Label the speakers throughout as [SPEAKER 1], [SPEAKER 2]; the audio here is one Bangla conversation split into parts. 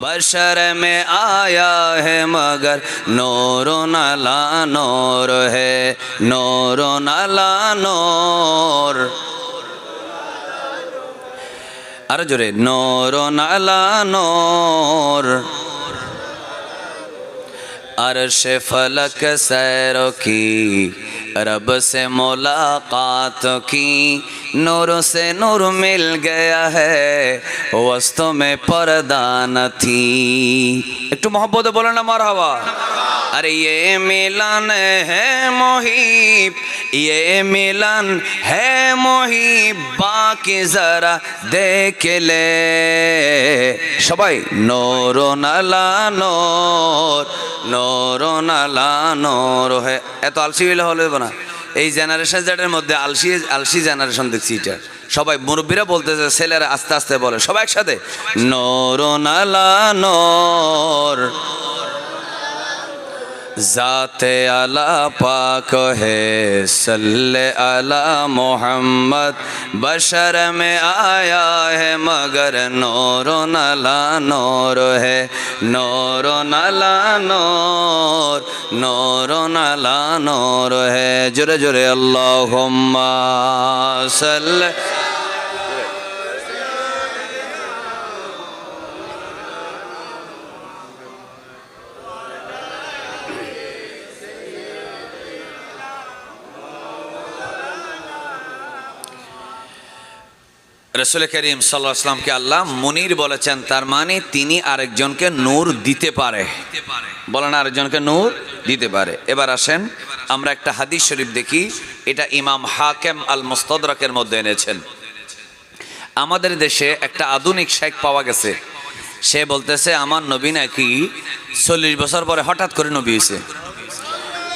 [SPEAKER 1] बशर में आया है मगर नूर नला नूर है, नूर नला नूर। अरे जोरे नूर नला नूर। अर्श फलक सैर की, रब से मुलाकात की, नूर से नूर मिल गया है, वस्तु में पर्दा न थी। एक तो मोहब्बत बोलो ना मरहबा। अरे ये मिलन है मुहीब, ये मिलन है मुहीब, बाकी जरा देख ले सबाई। नूर नला नूर, नूर नला नूर है। এত আলসি হলে হলে না। এই জেনারেশন যেটার মধ্যে আলসি আলসি জেনারেশন দেখছি এটা। সবাই মুরব্বীরা বলতেছে, ছেলেরা আস্তে আস্তে বলে, সবাই একসাথে নূর নালা নূর। ज़ाते अला पाक है, सल्ले अला मोहम्मद, बशर में आया है मगर नूर नला नूर है, नूर नला नूर, नूर नला नूर है। जुरे जुरे अल्लाहुम्मा सल्ले। रसूल करीम सल्लल्लाहु अलैहि वसल्लम के अल्लाह मुनीर বলেছেন, তার মানে তিনি আরেকজনকে নূর দিতে পারে। বলেন আরেকজনকে নূর দিতে পারে। এবার আসেন আমরা একটা হাদিস শরীফ দেখি, এটা ইমাম হাকিম আল মুস্তাদরাকের মধ্যে এনেছেন। আমাদের দেশে একটা আধুনিক শেখ পাওয়া গেছে, সে বলতেছে আমার নবী নাকি 40 বছর পরে হঠাৎ করে নবী হয়েছে,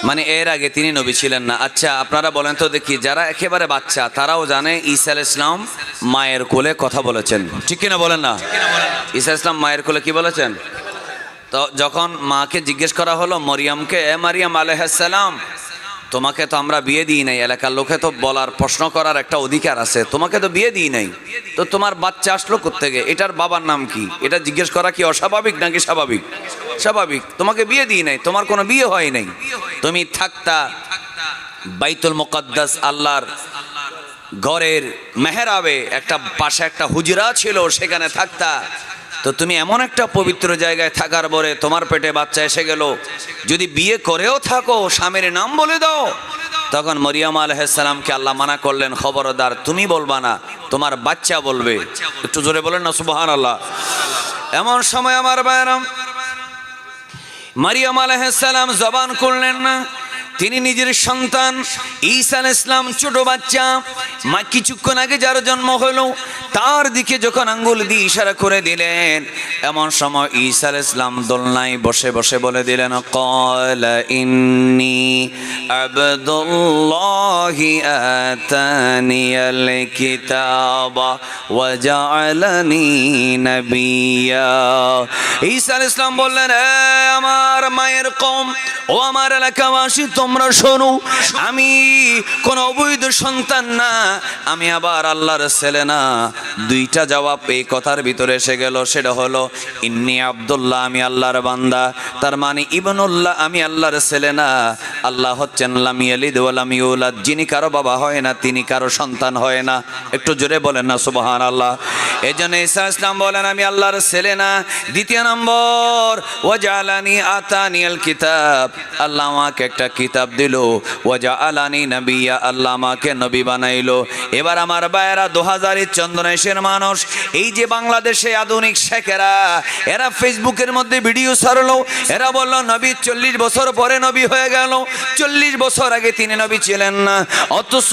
[SPEAKER 1] মানে এর আগে তিনি নবী ছিলেন না। আচ্ছা আপনারা বলেন তো দেখি, যারা একেবারে বাচ্চা তারাও জানে ঈসা আলাইহিস সালাম মায়ের কোলে কথা বলেছেন, ঠিক কিনা বলেন না? ঈসা আলাইহিস সালাম মায়ের কোলে কি বলেছেন? তো যখন মাকে জিজ্ঞেস করা হলো মরিয়মকে, এ মারিয়াম আলাইহিস সালাম, তোমাকে তো আমরা বিয়ে দিই নাই, এলাকার লোকে তো বলার প্রশ্ন করার একটা অধিকার আছে, তোমাকে তো বিয়ে দিই নাই, তো তোমার বাচ্চা আসলো কোত্থেকে, এটার বাবার নাম কি, এটা জিজ্ঞেস করা কি অস্বাভাবিক নাকি স্বাভাবিক? স্বাভাবিক। তোমাকে বিয়ে দিই নাই, তোমার কোনো বিয়ে হয় নাই, তুমি থাকতা বাইতুল মুকদ্দাস আল্লাহর ঘরের মেহরাবে, একটা পাশে একটা হুজরা ছিল, সেখানে থাকতা, তো তুমি এমন একটা পবিত্র জায়গায় থাকার পরে তোমার পেটে বাচ্চা এসে গেল, যদি বিয়ে করেও থাকো স্বামীর নাম বলে দাও। তখন মরিয়ম আলাইহিস সালামকে আল্লাহ মানা করলেন, খবরদার তুমি বলবা না, তোমার বাচ্চা বলবে। একটু জোরে বলেন না সুবহানাল্লাহ। এমন সময় আমার ভাইরা, মরিয়ম আলাইহিস সালাম জবান খুললেন না, তিনি নিজের সন্তান ঈসা আলাইহিস সালাম ছোট বাচ্চা, মা কিছুক্ষণ আগে যার জন্ম হলো তার দিকে যখন আঙ্গুল দিয়ে ইশারা করে দিলেন, এমন সময় ঈসা আলাইহিস সালাম দোলনায় বসে বসে বলে দিলেন, ক্বালা ইন্নী আবদুল্লাহি আতানিয়াল কিতাবা ওয়া জাআলানি নাবিয়্যা। ঈসা আলাইহিস সালাম বললেন, আমার মায়ের কওম, ও আমার এলাকাবাসী, তোমরা শোনো, আমি কোন অবৈধ সন্তান না, আমি আবার আল্লাহর ছেলে না। দুইটা জবাব এই কথার ভিতরে এসে গেল, সেটা হলো ইন্নী আব্দুল্লাহ, আমি আল্লাহর বান্দা, তার মানে ইবনুল্লাহ, আমি আল্লাহর ছেলে না। আল্লাহ হচ্ছেন লাম ইয়ালিদ ওয়া লাম ইউলাদ, যিনি কারো বাবা হয় না, তিনি কারো সন্তান হয় না। একটু জোরে বলেন না সুবহানাল্লাহ। এজন্য ঈসা আলাইহিস সালাম বলেন আমি আল্লাহর ছেলে না। দ্বিতীয় নম্বর, ওয়া জাআলানি আতানিয়াল কিতাব, আল্লাহ আমাকে একটা কিতাব দিল, ওয়া জাআলানি নাবিয়্যা, আল্লাহ আমাকে নবী বানাইলো। এবার আমার ভাইয়েরা, 2000 চন্দ্রদেশের মানুষ, এই যে বাংলাদেশে আধুনিক শেখেরা, এরা ফেসবুকের মধ্যে ভিডিও ছাড়লো, এরা বলল নবী 40 বছর পরে নবী হয়ে গেল, 40 বছর আগে তিনি নবী ছিলেন না। অথচ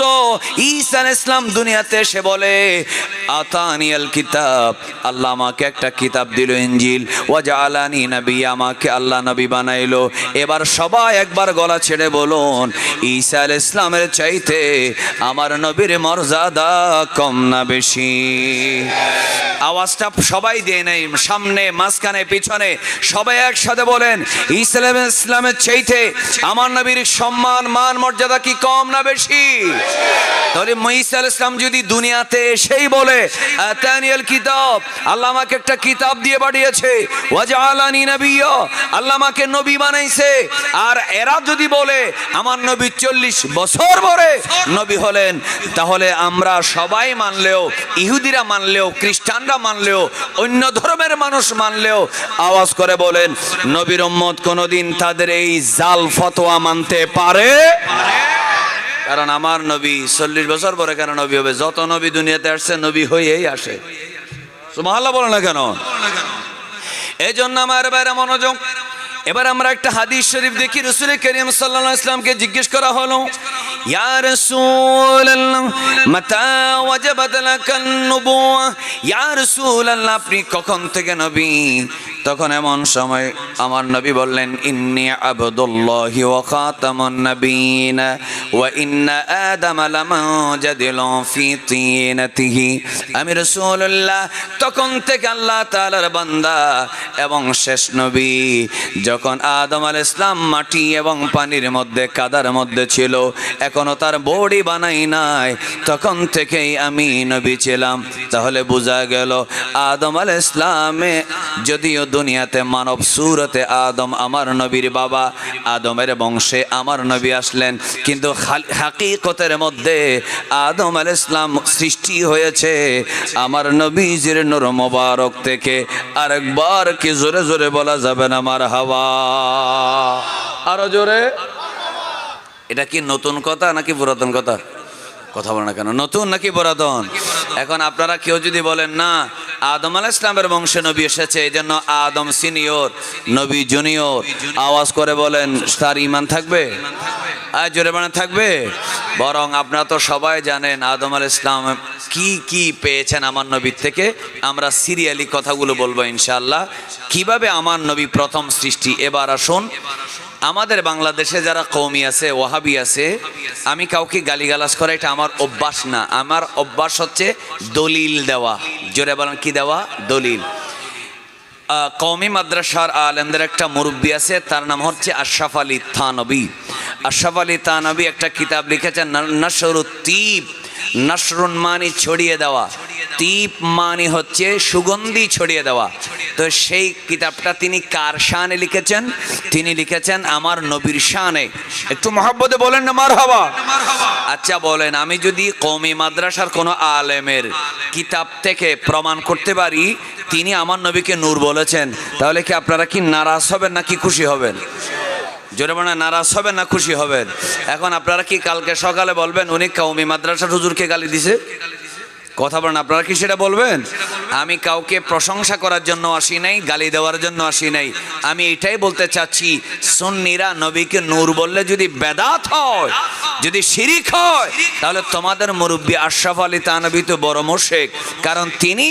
[SPEAKER 1] ঈসা আলাইহিস সালাম দুনিয়াতে এসে বলে আতানিয়াল কিতাব, আল্লাহ আমাকে একটা কিতাব দিল ইনজিল, ওয়া জাআলানি নাবিয়্যা, আমাকে আল্লাহ নবী বানাইলো। এবার সবাই একবার গলা ছেড়ে বলুন, ঈসা আলাইহিস সালামের চাইতে আমার নবীর মর্যাদা কম না বেশি? আওয়াজটা সবাই দিয়ে নেই, সামনে মাঝখানে পিছনে সবাই একসাথে বলেন, ঈসা আলাইহিস সালামের চাইতে আমার নবী নবীর সম্মান মান মর্যাদা কি কম না বেশি? তাহলে ঈসা আলাইহিস সালাম যদি দুনিয়াতে এসেই বলে আতানিয়াল কিতাব, আল্লাহ আমাকে একটা কিতাব দিয়ে পাঠিয়েছে, ওয়াজআলানি নাবিয়্যা, আল্লাহ আমাকে নবী বানাইছে, আর এরা যদি বলে আমার নবী 40 বছর পরে নবী হলেন, তাহলে আমরা সবাই মানলেও, ইহুদিরা মানলেও, খ্রিস্টানরা মানলেও, অন্য ধর্মের মানুষ মানলেও আওয়াজ করে বলেন নবীর উম্মত কোনোদিন তাদের এই জাল ফতোয়া মানতে পারে? কারণ আমার নবী 40 বছর পরে কেন নবী হবে? যত নবী দুনিয়াতে আসছে নবী হয়েই আসে। সুবহানাল্লাহ বলে না কেন? এই জন্য আমার বাইরে মনোযোগ। এবার আমরা একটা হাদিস শরীফ দেখি। রাসূল করিম সাল্লাল্লাহু আলাইহি ওয়াসাল্লামকে জিজ্ঞেস করা হলো, ইয়া রাসূলুল্লাহ মাতা ওয়াজাবাত লাকান নবুওয়া, ইয়া রাসূলুল্লাহ আপনি কখন থেকে নবী? তখন এমন সময় আমার নবী বললেন, ইন্নী আবদুল্লাহি ওয়া খাতামুন নবিয়িন ওয়া ইন্না আদাম লামাজাদিলু ফি তিনাতিহি, আমি রাসূলুল্লাহ তখন থেকে আল্লাহ তাআলার বান্দা এবং শেষ নবী। যখন আদম আলাইহিস সালাম মাটি এবং পানির মধ্যে, কাদার মধ্যে ছিল, এখনো তার বডি বানাই নাই, তখন থেকেই আমি নবী ছিলাম। তাহলে বোঝা গেল আদম আলাইহিস সালামে যদিও দুনিয়াতে মানব সুরতে আদম আমার নবীর বাবা, আদমের বংশে আমার নবী আসলেন, কিন্তু হাকিকতের মধ্যে আদম আলাইহিস সালাম সৃষ্টি হয়েছে আমার নবীজির নূর মোবারক থেকে। আরেকবার কি জোরে জোরে বলা যাবে না মারহাবা? আরো জোরে। এটা কি নতুন কথা নাকি পুরাতন কথা? কথা বলে না কেন? নতুন নাকি পুরাতন? এখন আপনারা কেউ যদি বলেন না আদম আলাইহিস সালামের বংশে নবী এসেছে, এই জন্য আদম সিনিয়র নবী জুনিয়র, আওয়াজ করে বলেন তার ঈমান থাকবে? আর জোরে বানা থাকবে? বরং আপনারা তো সবাই জানেন আদম আলাইহিস সালাম কি কি পেয়েছেন আমার নবীর থেকে। আমরা সিরিয়ালি কথাগুলো বলবো ইনশাআল্লাহ, কিভাবে আমার নবী প্রথম সৃষ্টি। এবার আসুন, আমাদের বাংলাদেশে যারা কওমি আছে, ওয়াহাবি আছে, আমি কাউকে গালিগালাজ করা এটা আমার অভ্যাস না। আমার অভ্যাস হচ্ছে দলিল দেওয়া। জোরে বলেন কি দেওয়া? দলিল। কওমি মাদ্রাসার আলেমদের একটা মুরব্বী আছে, তার নাম হচ্ছে আশরাফ আলী থানবী। আশরাফ আলী থানবী একটা কিতাব লিখেছেন নাশরুত তিব। নাশরুন মানি ছড়িয়ে দেওয়া, তিব মানি হচ্ছে সুগন্ধি ছড়িয়ে দেওয়া। তো সেই কিতাবটা তিনি কার শানে লিখেছেন? তিনি লিখেছেন আমার নবীর শানে। একটু মহব্বতে বলেন না মারহাবা। আচ্ছা বলেন, আমি যদি কওমি মাদ্রাসার কোনো আলেমের কিতাব থেকে প্রমাণ করতে পারি তিনি আমার নবীকে নূর বলেছেন, তাহলে কি আপনারা কি নারাজ হবেন নাকি খুশি হবেন? জোরে বলেন, নারাজ হবেন না খুশি হবেন? এখন আপনারা কি কালকে সকালে বলবেন উনি কওমি মাদ্রাসার হুজুরকে গালি দিছে? কথা বলেন, আপনারা কি সেটা বলবেন? আমি কাউকে প্রশংসা করার জন্য আসি নাই, গালি দেওয়ার জন্য আসি নাই। আমি এটাই বলতে চাচ্ছি, সুন্নিরা নবীকে নূর বললে যদি বেদাত হয়, যদি শিরিক হয়, তাহলে তোমাদের মুরব্বী আশরাফ আলী থানবী তো বড় মুশরিক। কারণ তিনি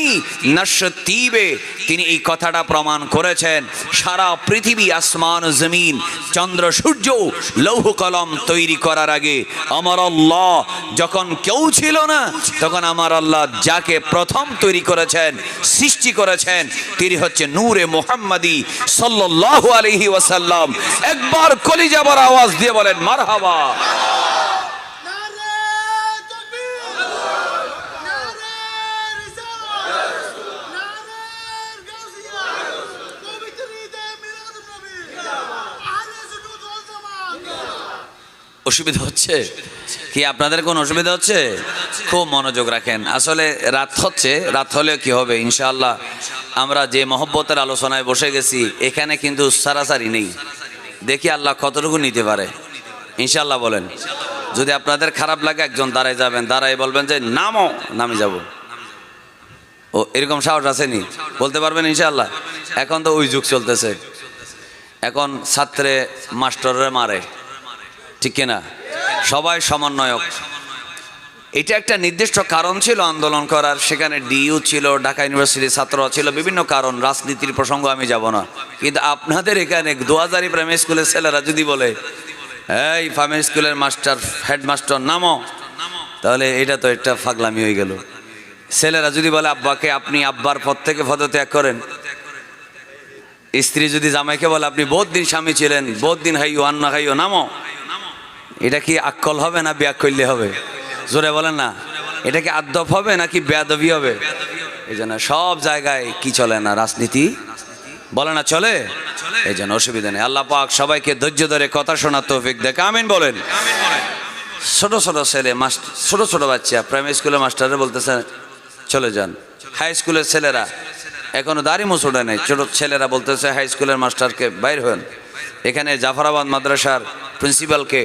[SPEAKER 1] নাশতিবে তিনি এই কথাটা প্রমাণ করেছেন। সারা পৃথিবী, আসমান জমিন, চন্দ্র সূর্য, লৌহ কলম তৈরি করার আগে আমার আল্লাহ যখন কেউ ছিল না, তখন আমার আল্লাহ যাকে প্রথম তৈরি করেছেন, সৃষ্টি করেছেন, তিনি হচ্ছে নূরে মুহাম্মাদি সাল্লাল্লাহু আলাইহি ওয়াসাল্লাম। একবার কলিজা ভরা আওয়াজ দিয়ে বলেন মারহাবা। অসুবিধা হচ্ছে কি? আপনাদের কোন অসুবিধা হচ্ছে? খুব মনোযোগ রাখেন। আসলে রাত হচ্ছে, রাত হলেও কি হবে, ইনশাআল্লাহ আমরা যে মহব্বতের আলোচনায় বসে গেছি এখানে কিন্তু সারাসারি নেই। দেখি আল্লাহ কতটুকু নিতে পারে ইনশাআল্লাহ। বলেন, যদি আপনাদের খারাপ লাগে একজন দাঁড়ায় যাবেন, দাঁড়ায় বলবেন যে নামো, নামে যাব। ও এরকম সাহস আসেনি? বলতে পারবেন ইনশাআল্লাহ? এখন তো ওই যুগ চলতেছে, এখন ছাত্রে মাস্টাররে মারে, ঠিক কিনা? সবাই সমন্বয়ক। এটা একটা নির্দিষ্ট কারণ ছিল আন্দোলন করার, সেখানে ডিইউ ছিল, ঢাকা ইউনিভার্সিটির ছাত্র ছিল, বিভিন্ন কারণ, রাজনীতির প্রসঙ্গ আমি যাব না। কিন্তু আপনাদের এখানে 2000 প্রাইমারি স্কুলের ছেলেরা যদি বলে এই প্রাইমারি স্কুলের মাস্টার, হেডমাস্টার নামো, তাহলে এটা তো একটা ফাগলামি হয়ে গেল। ছেলেরা যদি বলে আব্বাকে আপনি আব্বার পদ থেকে পদত্যাগ করেন, স্ত্রী যদি জামাইকে বলে আপনি বহুত দিন স্বামী ছিলেন, বহুত দিন হাইও আন্না খাইও, নামো, এটা কি আক্কল হবে না বেআক্কল্যে হবে? জোরে বলেন না। এটা কি আদব হবে নাকি বেয়াদবি হবে? এই জন্য সব জায়গায় কি চলে না, রাজনীতি বলে না চলে, এই জন্য অসুবিধা নেই। আল্লাহ পাক সবাইকে ধৈর্য ধরে কথা শোনার তৌফিক দেখ, আমিন বলেন। ছোট ছোট ছেলে, ছোট ছোট বাচ্চা প্রাইমারি স্কুলের মাস্টাররা বলতেছে চলে যান। হাই স্কুলের ছেলেরা এখনো দাড়ি মুছোড়ে নেই, ছোট ছেলেরা বলতেছে হাই স্কুলের মাস্টারকে বাইর হন। এখানে জাফরাবাদ মাদ্রাসার প্রিন্সিপালকে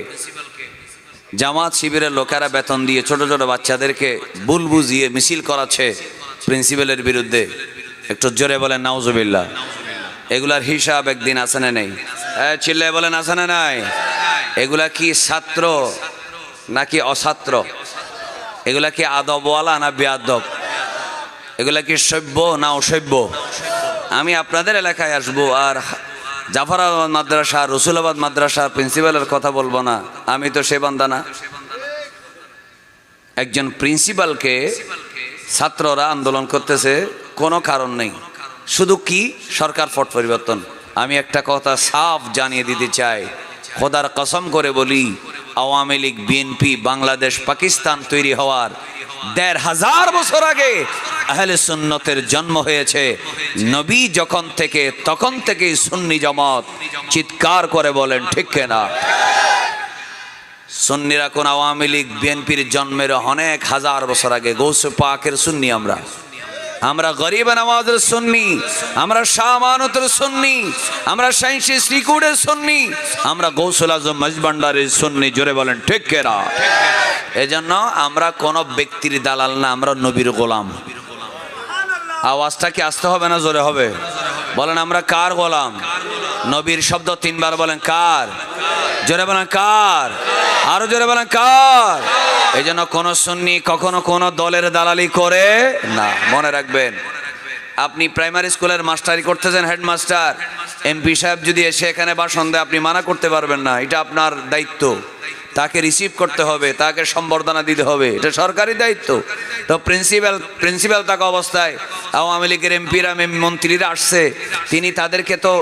[SPEAKER 1] জামাত শিবিরের লোকেরা বেতন দিয়ে ছোট ছোট বাচ্চাদেরকে ভুল বুঝিয়ে মিছিল করাচ্ছে প্রিন্সিপালের বিরুদ্ধে। একটু জোরে বলেন নাউজুবিল্লাহ। এগুলার হিসাব একদিন আছে না নেই? চিল্লায় বলেন আছে না নাই? এগুলা কি ছাত্র নাকি অছাত্র? এগুলা কি আদবওয়ালা না বেয়াদব? এগুলা কি সভ্য না অসভ্য? আমি আপনাদের এলাকায় আসবো আর জাফরাবাদ মাদ্রাসা, রসুলাবাদ মাদ্রাসার প্রিন্সিপালের কথা বলবো না? আমি তো সে বান্দা না। একজন প্রিন্সিপালকে ছাত্ররা আন্দোলন করতেছে, কোনো কারণ নেই, শুধু কি সরকার পট পরিবর্তন। আমি একটা কথা সাফ জানিয়ে দিতে চাই, খোদার কসম করে বলি, আওয়ামী লীগ, বিএনপি, বাংলাদেশ, পাকিস্তান তৈরি হওয়ার ১৫০০ বছর আগে আহলে সুন্নতের জন্ম হয়েছে। নবী যখন থেকে তখন থেকেই সুন্নি জামাত চিৎকার করে বলেন ঠিক কিনা? সুন্নিরা কোন আওয়ামী লীগ বিএনপির জন্মের অনেক হাজার বছর আগে। গৌসে পাকের সুন্নি আমরা গরিব নওয়াজের সুন্নি, আমরা শাহ আমানতের সুন্নি, আমরা শাইখে শ্রীকুটের সুন্নি, আমরা গৌসুল আজম মজবান্ডারের সুন্নি। জোরে বলেন ঠিক কিনা? এজন্য আমরা কোন ব্যক্তির দালাল না, আমরা নবীর গোলাম। আওয়াজটা কি আসতে হবে না জোরে হবে? বলেন আমরা কার গোলাম? নবীর শব্দ ৩ বার বলেন কার? জোরে বলেন কার? আরো জোরে বলেন কার? এই জন্য কোন সুন্নি কখনো কোন দলের দালালি করে না, মনে রাখবেন। আপনি প্রাইমারি স্কুলের মাস্টারি করতেছেন, হেডমাস্টার, এমপি সাহেব যদি এসে এখানে ভাষণ দেয় আপনি মানা করতে পারবেন না, এটা আপনার দায়িত্ব। তাকে রিসিভ করতে হবে, তাকে সম্বর্ধনা দিতে হবে, এটা সরকারি দায়িত্ব। তো প্রিন্সিপাল থাকা অবস্থায় আওয়ামী লীগের এমপিরা মন্ত্রীরা আসছে, তিনি তাদেরকে তো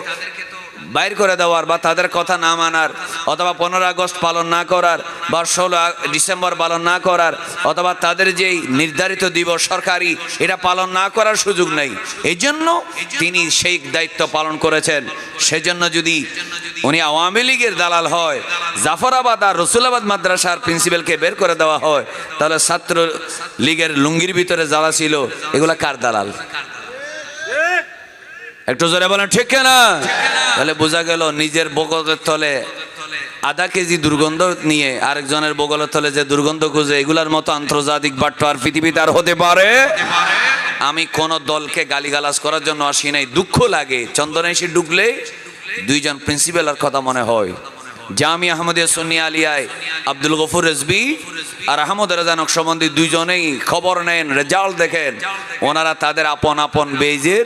[SPEAKER 1] বাইর করে দেওয়ার বা তাদের কথা না মানার, অথবা 15 আগস্ট পালন না করার বা 16 ডিসেম্বর পালন না করার, অথবা তাদের যেই নির্ধারিত দিবস সরকারি, এটা পালন না করার সুযোগ নেই। এই জন্য তিনি সেই দায়িত্ব পালন করেছেন। সেজন্য যদি উনি আওয়ামী লীগের দালাল হয়, জাফরাবাদ আর রসুলাবাদ মাদ্রাসার প্রিন্সিপালকে বের করে দেওয়া হয়, তাহলে ছাত্র লীগের লুঙ্গির ভিতরে যারা ছিল এগুলা কার দালাল? একটু জোরে বলেন ঠিক কিনা? তাহলে বোঝা গেল নিজের বগলের তলে আধা কেজি দুর্গন্ধ নিয়ে আরেকজনের বগলের তলে যে দুর্গন্ধ খুঁজে, এগুলার মতো আন্তর্জাতিক বাট্টার পৃথিবীতে আর হতে পারে? আমি কোন দলকে গালিগালাজ করার জন্য আসি নাই। দুঃখ লাগে চন্দনেশি ঢুকলে 2 জন প্রিন্সিপালের কথা মনে হয়। জামিয়া আহমদিয়া সুন্নিয়া আলিয়ায় আব্দুল গফুর রেজবি আর আহমদ রেজা নকশবন্দি 2 জনেই খবর নেন, রেজাল্ট দেখেন। ওনারা তাদের আপন আপন বেজের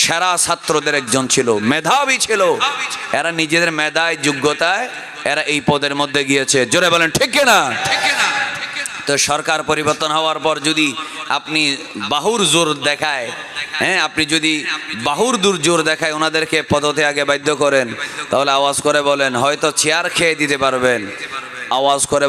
[SPEAKER 1] সেরা ছাত্রদের একজন ছিল, মেধাবী ছিল। এরা নিজেদের মেধায় যোগ্যতায় এরা এই পদের মধ্যে গিয়েছে। জোরে বলেন ঠিক কিনা? তো সরকার পরিবর্তন হওয়ার পর যদি আপনি বাহুর জোর দেখায়, আপনি যদি বাহুর দূর জোর দেখায় ওনাদেরকে পদত্যাগে বাধ্য করেন, তাহলে আওয়াজ করে বলেন হয়তো চেয়ার খেয়ে দিতে পারবেন। আওয়াজ করে